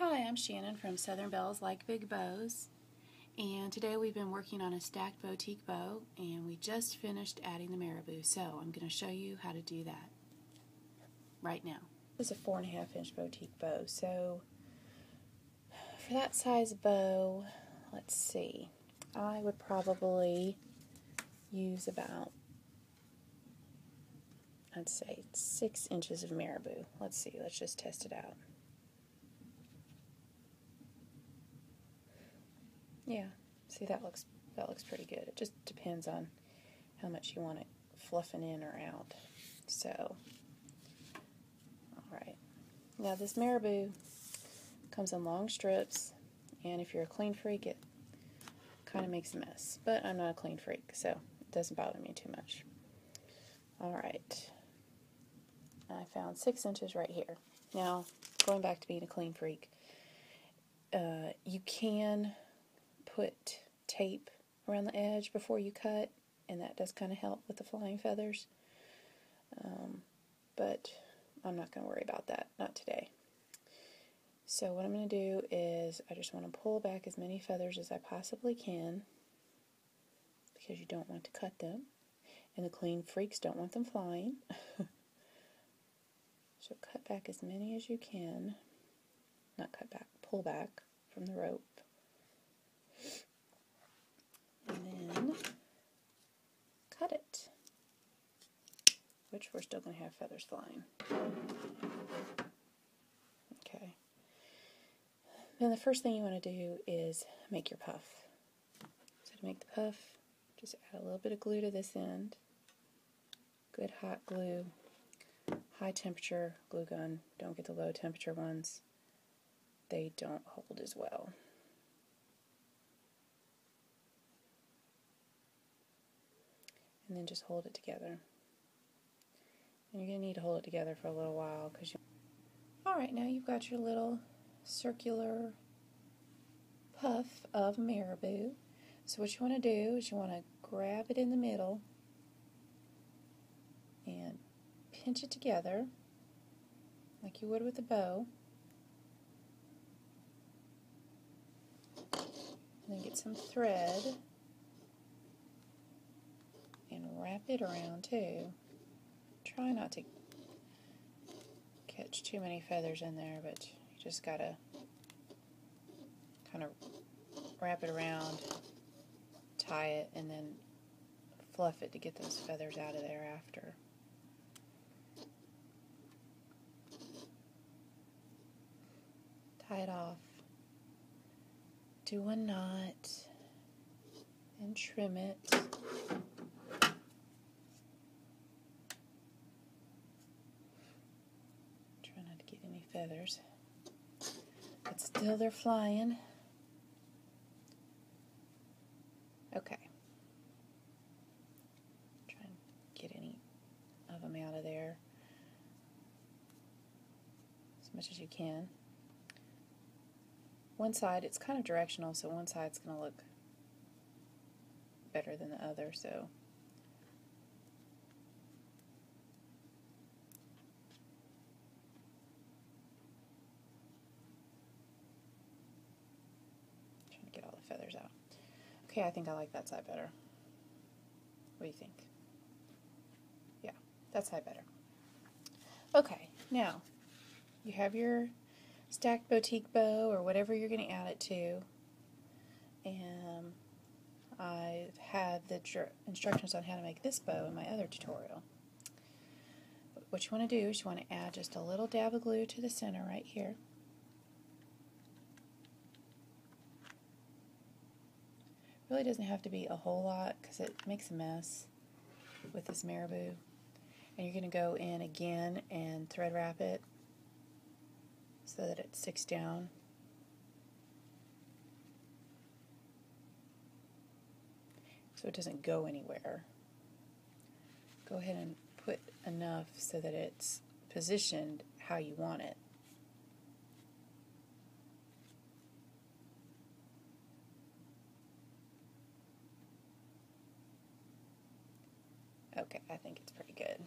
Hi, I'm Shannon from Southern Bells Like Big Bows, and today we've been working on a stacked boutique bow, and we just finished adding the marabou, so I'm going to show you how to do that right now. This is a 4.5 inch boutique bow, so for that size bow, let's see, I would probably use about, I'd say 6 inches of marabou. Let's see, let's just test it out. Yeah, see, that looks pretty good. It just depends on how much you want it fluffing in or out. So, alright. Now this marabou comes in long strips, and if you're a clean freak, it kind of makes a mess. But I'm not a clean freak, so it doesn't bother me too much. Alright. I found 6 inches right here. Now, going back to being a clean freak, you can put tape around the edge before you cut, and that does kind of help with the flying feathers, but I'm not going to worry about that, not today. So what I'm going to do is I just want to pull back as many feathers as I possibly can, because you don't want to cut them, and the clean freaks don't want them flying. So cut back as many as you can, not cut back, pull back from the rope. And then cut it, which we're still going to have feathers flying. Okay. Then the first thing you want to do is make your puff. So to make the puff, just add a little bit of glue to this end. Good hot glue. High temperature glue gun. Don't get the low temperature ones. They don't hold as well. And then just hold it together. And you're going to need to hold it together for a little while. Alright, now you've got your little circular puff of marabou. So what you want to do is you want to grab it in the middle and pinch it together like you would with a bow. And then get some thread and wrap it around too. Try not to catch too many feathers in there, but you just gotta kind of wrap it around, tie it, and then fluff it to get those feathers out of there after. Tie it off, do a knot, and trim it. Feathers, but still they're flying. Okay. Try and get any of them out of there as much as you can. One side, it's kind of directional, so one side's going to look better than the other, so get all the feathers out. Okay, I think I like that side better. What do you think? Yeah, that side better. Okay, now you have your stacked boutique bow or whatever you're going to add it to, and I have the instructions on how to make this bow in my other tutorial. But what you want to do is you want to add just a little dab of glue to the center right here. Really doesn't have to be a whole lot because it makes a mess with this marabou. And you're going to go in again and thread wrap it so that it sticks down. So it doesn't go anywhere. Go ahead and put enough so that it's positioned how you want it. Okay, I think it's pretty good.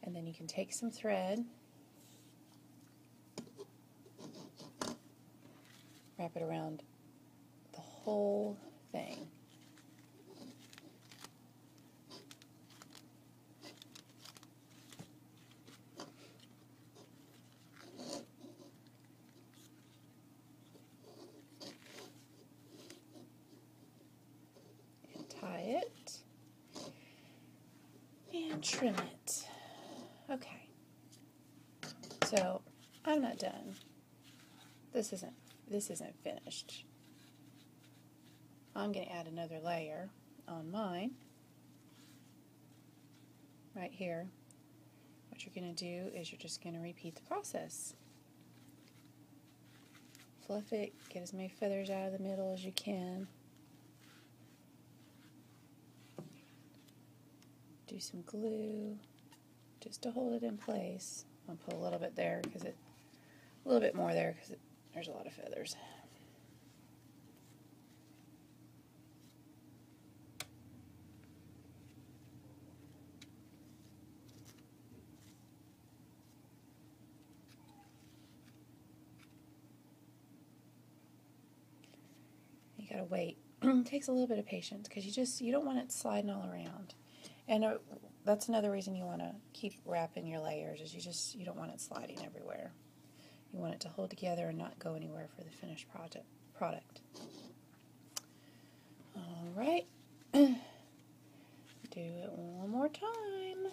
And then you can take some thread, wrap it around the whole thing. And tie it and trim it. Okay. So I'm not done. This isn't finished. I'm going to add another layer on mine right here. What you're going to do is you're just going to repeat the process. Fluff it, get as many feathers out of the middle as you can. Do some glue just to hold it in place. I'll put a little bit there a little bit more there because there's a lot of feathers. You gotta wait. It takes a little bit of patience because you don't want it sliding all around. And that's another reason you want to keep wrapping your layers is you don't want it sliding everywhere. You want it to hold together and not go anywhere for the finished product. All right. Do it one more time.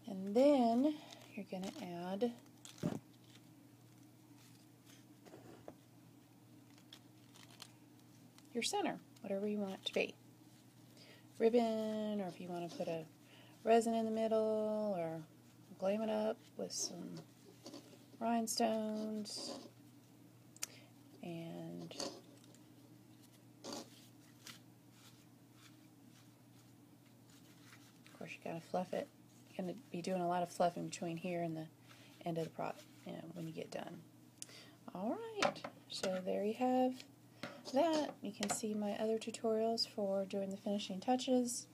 And then you're going to add your center, whatever you want it to be. Ribbon, or if you want to put a resin in the middle, or glam it up with some rhinestones. And of course you gotta fluff it. You're gonna be doing a lot of fluffing between here and the end of the product, when you get done. All right, so there you have that. You can see my other tutorials for doing the finishing touches,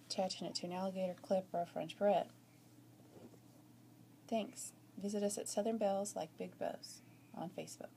attaching it to an alligator clip or a French barrette. Thanks. Visit us at Southern Bells Like Big Bows on Facebook.